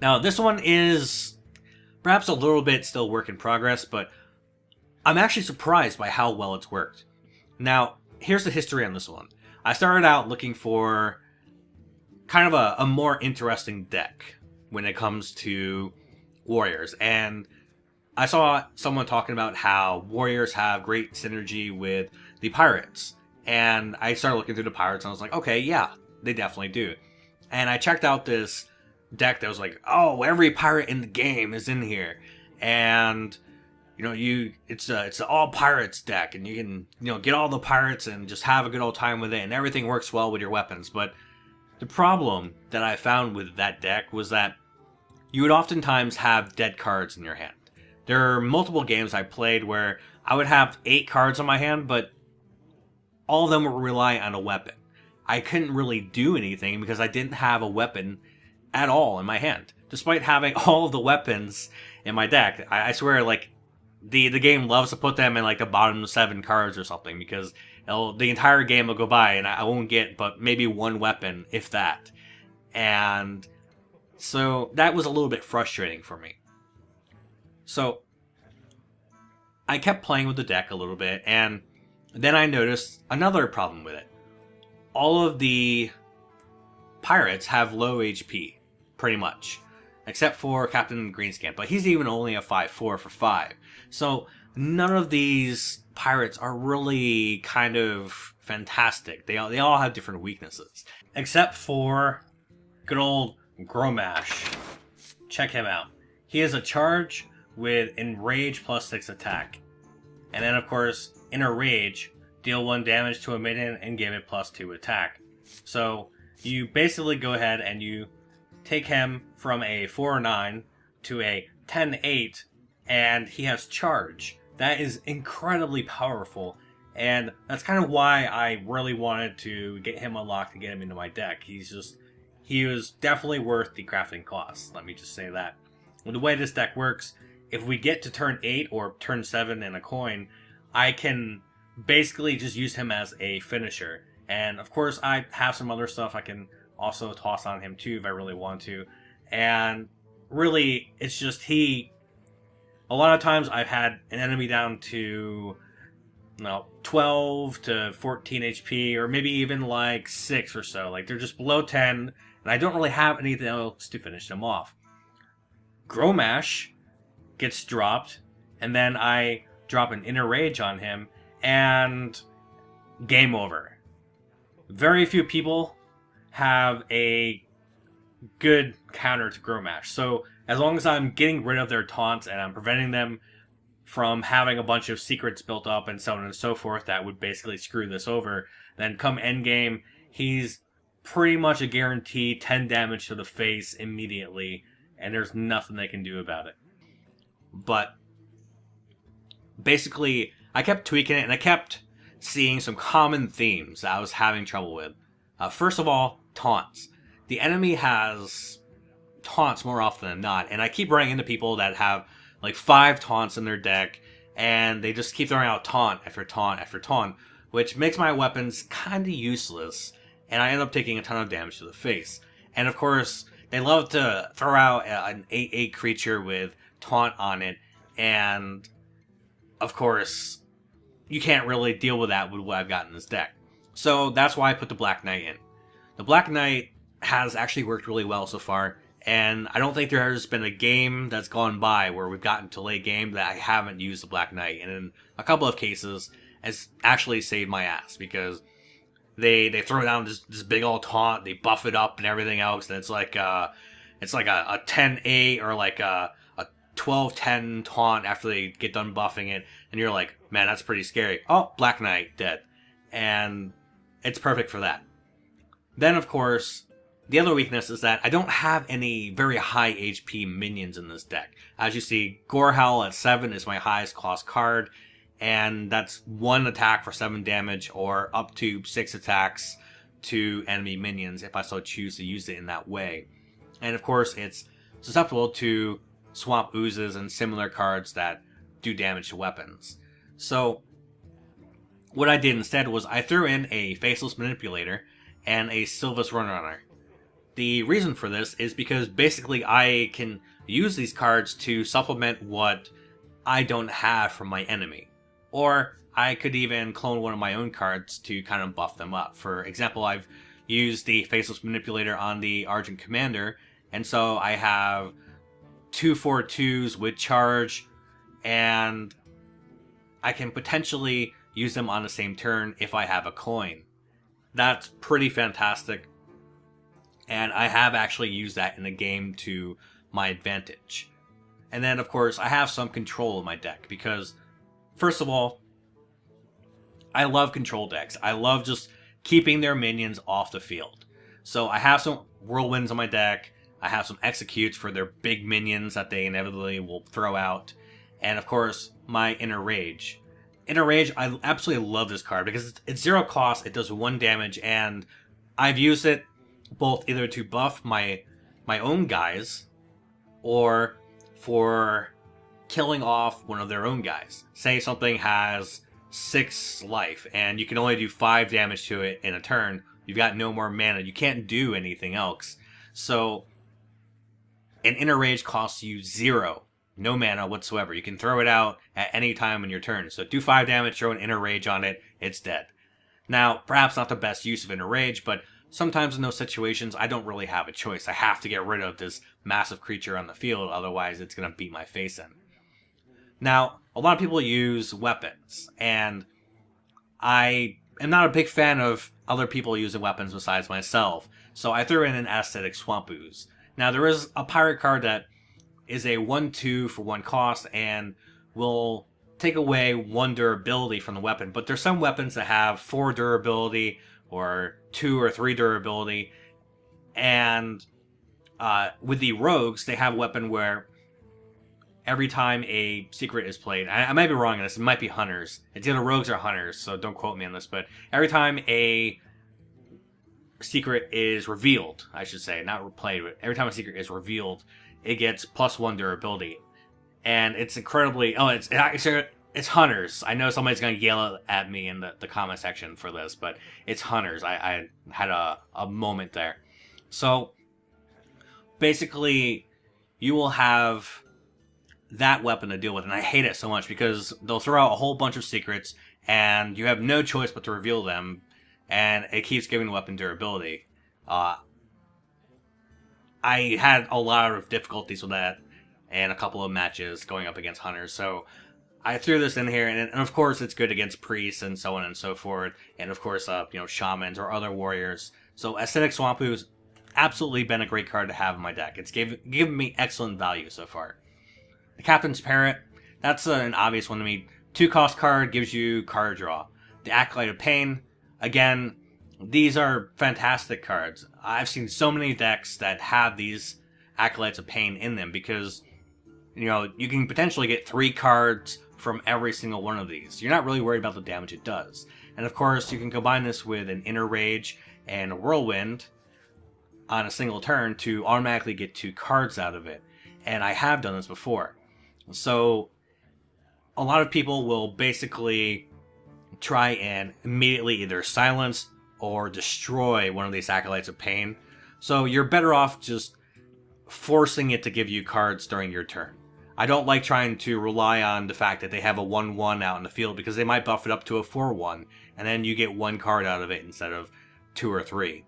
Now, this one is perhaps a little bit still work in progress, but I'm actually surprised by how well it's worked. Now, here's the history on this one. I started out looking for kind of a more interesting deck when it comes to warriors, and I saw someone talking about how warriors have great synergy with the pirates, and I started looking through the pirates and I was like, okay, yeah, they definitely do. And I checked out this deck that was like, oh, every pirate in the game is in here, and it's an all pirates deck, and you can get all the pirates and just have a good old time with it, and everything works well with your weapons. But the problem that I found with that deck was that you would oftentimes have dead cards in your hand. There are multiple games I played where I would have 8 cards on my hand, but all of them would rely on a weapon. I couldn't really do anything because I didn't have a weapon at all in my hand, despite having all of the weapons in my deck. I swear, like, the game loves to put them in like the bottom 7 cards or something, because the entire game will go by and I won't get but maybe one weapon, if that. And so that was a little bit frustrating for me. So I kept playing with the deck a little bit, and then I noticed another problem with it. All of the pirates have low HP, pretty much, except for Captain Greenscan, but he's even only a 5/4 for 5. So none of these pirates are really kind of fantastic. They all have different weaknesses, except for good old Gromash. Check him out. He has a charge with Enrage plus 6 attack, and then of course Inner Rage, deal 1 damage to a minion and give it plus 2 attack. So you basically go ahead and you take him from a 4/9 to a 10/8, and he has charge. That is incredibly powerful, and that's kind of why I really wanted to get him unlocked and get him into my deck. He was definitely worth the crafting cost, let me just say that. And the way this deck works, if we get to turn 8 or turn 7 in a coin, I can basically just use him as a finisher. And of course I have some other stuff I can also toss on him too if I really want to. And really, it's just a lot of times I've had an enemy down to 12 to 14 HP, or maybe even like 6 or so. Like, they're just below 10, and I don't really have anything else to finish them off. Gromash gets dropped, and then I drop an Inner Rage on him, and game over. Very few people have a good counter to Gromash. So as long as I'm getting rid of their taunts and I'm preventing them from having a bunch of secrets built up and so on and so forth that would basically screw this over, then come endgame, he's pretty much a guaranteed 10 damage to the face immediately, and there's nothing they can do about it. But basically, I kept tweaking it, and I kept seeing some common themes that I was having trouble with. First of all, taunts. The enemy has taunts more often than not, and I keep running into people that have like 5 taunts in their deck, and they just keep throwing out taunt after taunt after taunt, which makes my weapons kind of useless, and I end up taking a ton of damage to the face. And of course, they love to throw out an 8/8 creature with taunt on it, and of course, you can't really deal with that with what I've got in this deck. So that's why I put the Black Knight in. The Black Knight has actually worked really well so far, and I don't think there has been a game that's gone by where we've gotten to late game that I haven't used the Black Knight, and in a couple of cases has actually saved my ass, because they throw down this big old taunt, they buff it up and everything else, and it's like a 10/8 or like a 12/10 taunt after they get done buffing it, and you're like, man, that's pretty scary. Oh, Black Knight, dead. And it's perfect for that. Then, of course, the other weakness is that I don't have any very high HP minions in this deck. As you see, Gorehowl at 7 is my highest cost card, and that's 1 attack for 7 damage, or up to 6 attacks to enemy minions if I so choose to use it in that way. And of course, it's susceptible to Swamp Oozes and similar cards that do damage to weapons. So what I did instead was I threw in a Faceless Manipulator and a Sylva's Runrunner. The reason for this is because basically I can use these cards to supplement what I don't have from my enemy. Or I could even clone one of my own cards to kind of buff them up. For example, I've used the Faceless Manipulator on the Argent Commander, and so I have 2/4/2s with charge, and I can potentially use them on the same turn if I have a coin. That's pretty fantastic, and I have actually used that in the game to my advantage. And then, of course, I have some control in my deck, because, first of all, I love control decks. I love just keeping their minions off the field. So I have some Whirlwinds on my deck, I have some Executes for their big minions that they inevitably will throw out, and of course, my Inner Rage. Inner Rage, I absolutely love this card because it's 0 cost, it does 1 damage, and I've used it both either to buff my own guys, or for killing off one of their own guys. Say something has 6 life, and you can only do 5 damage to it in a turn. You've got no more mana, you can't do anything else. So, an Inner Rage costs you 0. No mana whatsoever. You can throw it out at any time in your turn. So do 5 damage, throw an Inner Rage on it, it's dead. Now, perhaps not the best use of Inner Rage, but sometimes in those situations, I don't really have a choice. I have to get rid of this massive creature on the field, otherwise it's going to beat my face in. Now, a lot of people use weapons, and I am not a big fan of other people using weapons besides myself, so I threw in an Aesthetic Swamp Ooze. Now, there is a pirate card that is a 1/2 for 1 cost and will take away 1 durability from the weapon, but there's some weapons that have 4 durability or 2 or 3 durability, and with the rogues, they have a weapon where every time a secret is played, I might be wrong on this, it might be hunters, it's either rogues or hunters, so don't quote me on this, but every time a secret is revealed, I should say, not played, but every time a secret is revealed, it gets +1 durability. And it's incredibly... Oh, it's hunters. I know somebody's going to yell at me in the comment section for this, but it's hunters. I had a moment there. So, basically, you will have that weapon to deal with, and I hate it so much because they'll throw out a whole bunch of secrets, and you have no choice but to reveal them, and it keeps giving the weapon durability. I had a lot of difficulties with that and a couple of matches going up against hunters, so I threw this in here, and of course it's good against priests and so on and so forth, and of course, shamans or other warriors. So Aesthetic Swamp Ooze absolutely been a great card to have in my deck. It's given me excellent value so far. The Captain's Parrot, that's an obvious one to me. 2 cost card gives you card draw. The Acolyte of Pain, again, these are fantastic cards. I've seen so many decks that have these Acolytes of Pain in them because, you can potentially get 3 cards from every single one of these. You're not really worried about the damage it does. And of course, you can combine this with an Inner Rage and a Whirlwind on a single turn to automatically get 2 cards out of it. And I have done this before. So, a lot of people will basically try and immediately either silence or destroy one of these Acolytes of Pain. So you're better off just forcing it to give you cards during your turn. I don't like trying to rely on the fact that they have a 1/1 out in the field because they might buff it up to a 4/1, and then you get 1 card out of it instead of 2 or 3.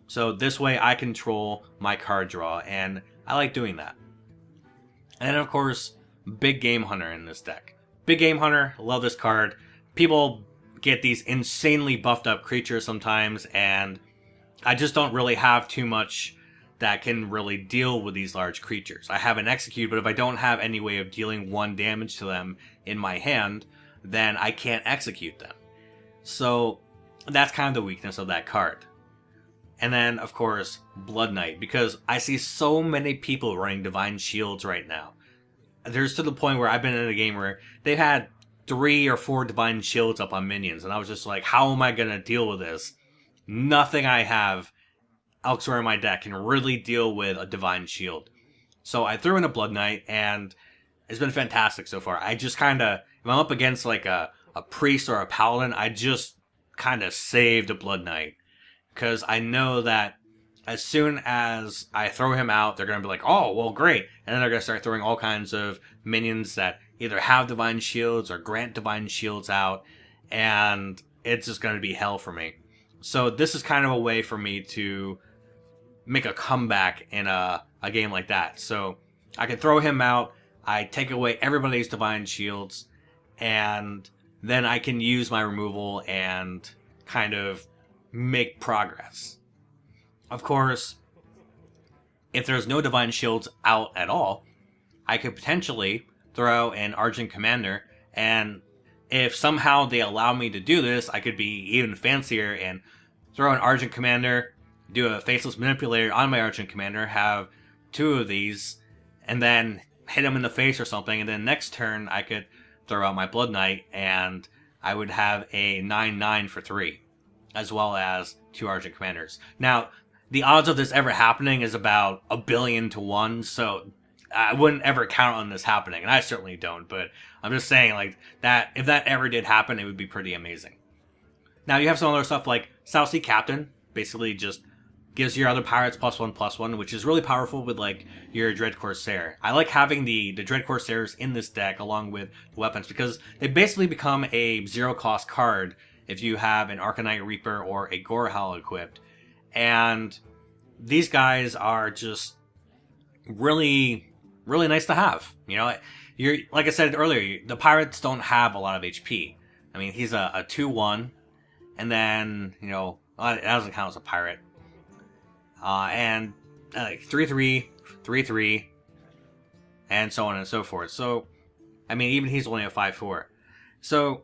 So this way I control my card draw, and I like doing that. And then of course, Big Game Hunter in this deck. Big Game Hunter, love this card. People get these insanely buffed up creatures sometimes, and I just don't really have too much that can really deal with these large creatures. I have an Execute, but if I don't have any way of dealing 1 damage to them in my hand, then I can't execute them. So that's kind of the weakness of that card. And then, of course, Blood Knight, because I see so many people running Divine Shields right now. There's to the point where I've been in a game where they've had 3 or 4 Divine Shields up on minions, and I was just like, how am I going to deal with this? Nothing I have elsewhere in my deck can really deal with a Divine Shield. So I threw in a Blood Knight, and it's been fantastic so far. I just kind of, if I'm up against like a priest or a paladin, I just kind of saved a Blood Knight. Because I know that as soon as I throw him out, they're going to be like, oh, well, great. And then they're going to start throwing all kinds of minions that either have Divine Shields or grant Divine Shields out. And it's just going to be hell for me. So this is kind of a way for me to make a comeback in a game like that. So I can throw him out. I take away everybody's Divine Shields. And then I can use my removal and kind of make progress. Of course, if there's no Divine Shields out at all, I could potentially throw an Argent Commander, and if somehow they allow me to do this, I could be even fancier and throw an Argent Commander, do a Faceless Manipulator on my Argent Commander, have 2 of these, and then hit him in the face or something, and then next turn I could throw out my Blood Knight, and I would have a 9/9 for 3, as well as 2 Argent Commanders. Now, the odds of this ever happening is about 1 billion to 1, so I wouldn't ever count on this happening, and I certainly don't, but I'm just saying, like, that if that ever did happen, it would be pretty amazing. Now, you have some other stuff like South Sea Captain, basically just gives your other pirates +1/+1, which is really powerful with, like, your Dread Corsair. I like having the Dread Corsairs in this deck along with the weapons, because they basically become a 0-cost card if you have an Arcanite Reaper or a Gorehowl equipped. And these guys are just really, really nice to have. You know, you're like I said earlier, the pirates don't have a lot of HP. I mean, he's a 2/1, and then, you know, it doesn't count as a pirate. And 3/3, 3/3, and so on and so forth. So, I mean, even he's only a 5/4. So,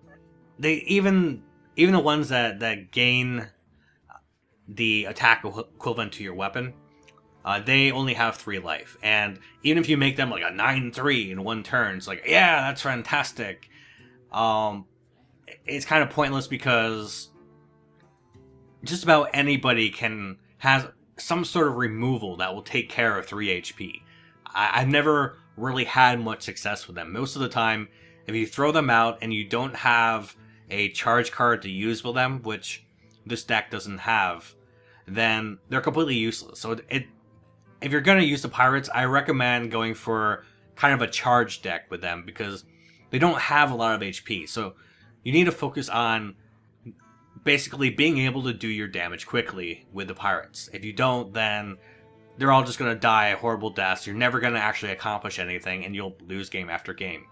they even the ones that gain the attack equivalent to your weapon, they only have 3 life. And even if you make them like a 9/3 in 1 turn, it's like, yeah, that's fantastic. It's kind of pointless because just about anybody has some sort of removal that will take care of 3 HP. I've never really had much success with them. Most of the time, if you throw them out and you don't have a charge card to use with them, which this deck doesn't have, then they're completely useless. So if you're going to use the pirates, I recommend going for kind of a charge deck with them, because they don't have a lot of HP. So you need to focus on basically being able to do your damage quickly with the pirates. If you don't, then they're all just going to die horrible deaths. You're never going to actually accomplish anything, and you'll lose game after game.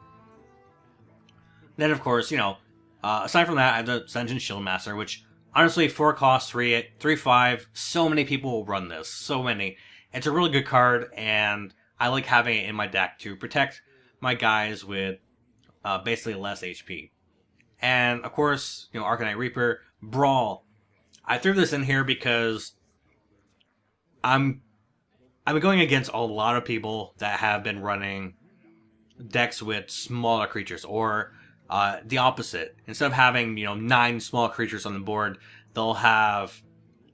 Then, of course, you know, aside from that, I have the Sen'jin Shieldmaster, which honestly, 4 cost, 3/5. So many people will run this. So many. It's a really good card, and I like having it in my deck to protect my guys with basically less HP. And of course, you know, Arcanite Reaper, Brawl. I threw this in here because I'm going against a lot of people that have been running decks with smaller creatures, or the opposite. Instead of having, you know, 9 small creatures on the board, they'll have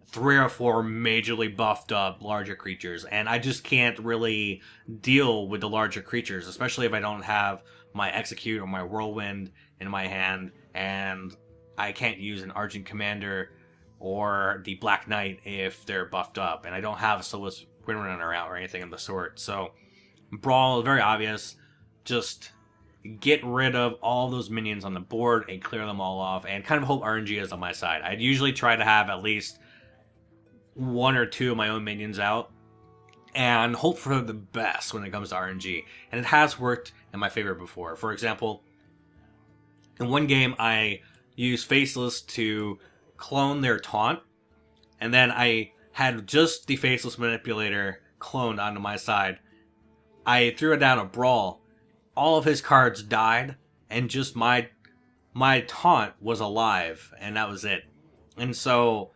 3 or 4 majorly buffed up larger creatures, and I just can't really deal with the larger creatures, especially if I don't have my Execute or my Whirlwind in my hand, and I can't use an Argent Commander or the Black Knight if they're buffed up, and I don't have a Soulless Windrunner out or anything of the sort. So Brawl is very obvious. Just get rid of all those minions on the board and clear them all off, and kind of hope RNG is on my side. I'd usually try to have at least 1 or 2 of my own minions out, and hope for the best when it comes to RNG. And it has worked in my favor before. For example, in one game I used Faceless to clone their taunt, and then I had just the Faceless Manipulator cloned onto my side. I threw it down a Brawl. All of his cards died, and just my taunt was alive, and that was it. And so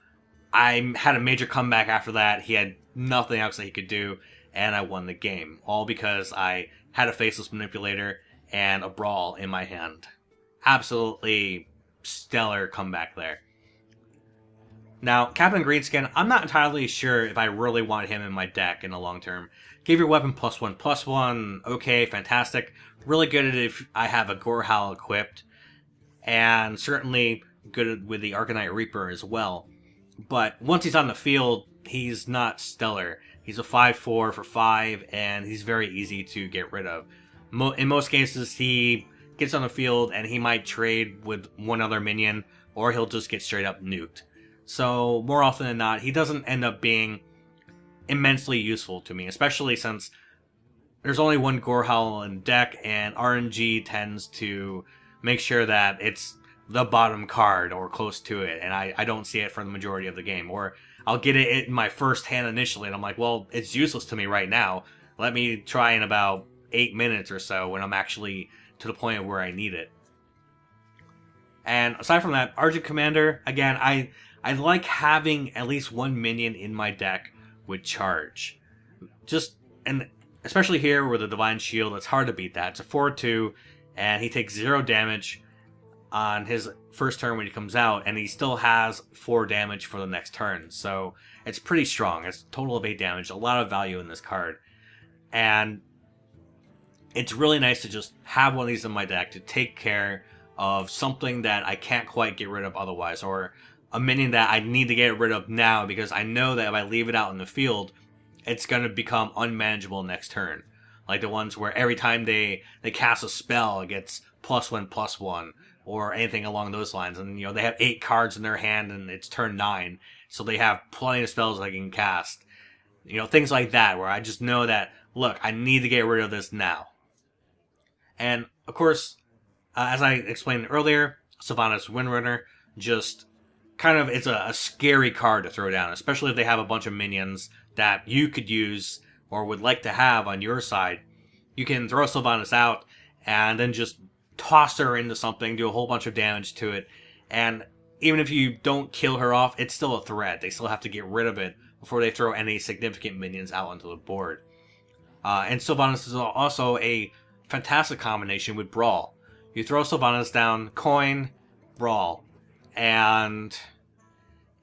I had a major comeback after that. He had nothing else that he could do, and I won the game. All because I had a Faceless Manipulator and a Brawl in my hand. Absolutely stellar comeback there. Now, Captain Greenskin, I'm not entirely sure if I really want him in my deck in the long term. Give your weapon +1/+1, okay, fantastic. Really good at it if I have a Gorehowl equipped, and certainly good with the Arcanite Reaper as well. But once he's on the field, he's not stellar. He's a 5/4 for 5, and he's very easy to get rid of. In most cases, he gets on the field and he might trade with one other minion, or he'll just get straight up nuked. So more often than not, he doesn't end up being immensely useful to me, especially since there's only one Gorehowl in deck, and RNG tends to make sure that it's the bottom card or close to it, and I don't see it for the majority of the game. Or I'll get it in my first hand initially, and I'm like, well, it's useless to me right now. Let me try in about 8 minutes or so when I'm actually to the point where I need it. And aside from that, Argent Commander, again, I like having at least one minion in my deck with charge. And especially here with the Divine Shield, it's hard to beat that. It's a 4/2, and he takes 0 damage on his first turn when he comes out, and he still has 4 damage for the next turn. So it's pretty strong. It's a total of 8 damage. A lot of value in this card. And it's really nice to just have one of these in my deck to take care of something that I can't quite get rid of otherwise, or a minion that I need to get rid of now because I know that if I leave it out in the field, it's going to become unmanageable next turn. Like the ones where every time they cast a spell, it gets +1/+1, or anything along those lines. And, they have 8 cards in their hand and it's turn 9, so they have plenty of spells I can cast. Things like that, where I just know that, look, I need to get rid of this now. And, of course, as I explained earlier, Sylvanas Windrunner just kind of is a scary card to throw down, especially if they have a bunch of minions that you could use or would like to have on your side. You can throw Sylvanas out and then just toss her into something, do a whole bunch of damage to it, and even if you don't kill her off, it's still a threat. They still have to get rid of it before they throw any significant minions out onto the board. And Sylvanas is also a fantastic combination with Brawl. You throw Sylvanas down, coin, Brawl, and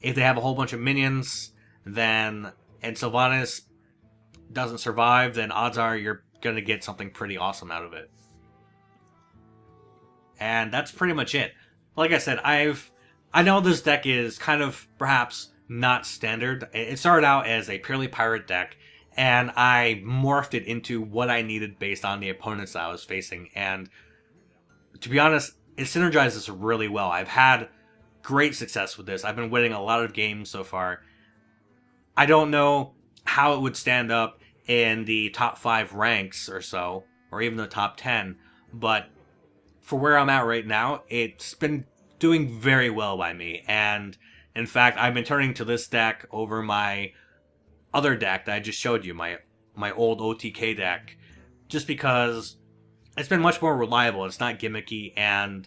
if they have a whole bunch of minions, and Sylvanas doesn't survive, then odds are you're going to get something pretty awesome out of it. And that's pretty much it. Like I said, I know this deck is kind of perhaps not standard. It started out as a purely pirate deck, and I morphed it into what I needed based on the opponents that I was facing. And to be honest, it synergizes really well. I've had great success with this. I've been winning a lot of games so far. I don't know how it would stand up in the top 5 ranks or so, or even the top 10, but for where I'm at right now, it's been doing very well by me. And in fact, I've been turning to this deck over my other deck that I just showed you, my old OTK deck, just because it's been much more reliable. It's not gimmicky, and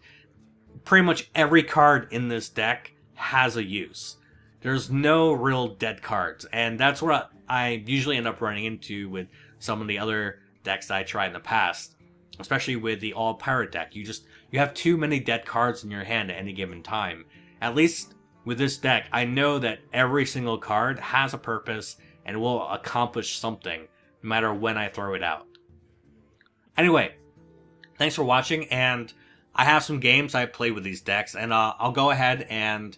pretty much every card in this deck has a use. There's no real dead cards, and that's what I usually end up running into with some of the other decks that I tried in the past, especially with the all pirate deck. You have too many dead cards in your hand at any given time. At least with this deck, I know that every single card has a purpose and will accomplish something, no matter when I throw it out. Anyway, thanks for watching, and I have some games I play with these decks, and I'll go ahead and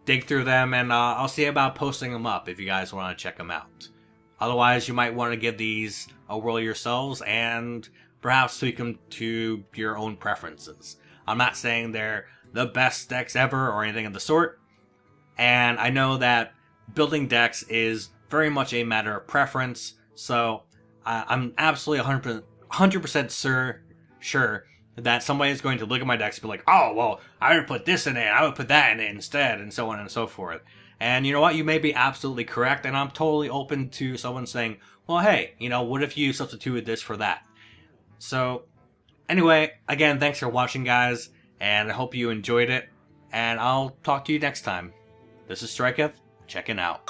dig through them, and I'll see about posting them up if you guys want to check them out. Otherwise, you might want to give these a whirl yourselves and perhaps tweak them to your own preferences. I'm not saying they're the best decks ever or anything of the sort, and I know that building decks is very much a matter of preference, so I'm absolutely 100% sure that somebody is going to look at my decks and be like, oh, well, I would put this in it, I would put that in it instead, and so on and so forth. And you know what? You may be absolutely correct, and I'm totally open to someone saying, well, hey, what if you substituted this for that? So, anyway, again, thanks for watching, guys, and I hope you enjoyed it, and I'll talk to you next time. This is Striketh, checking out.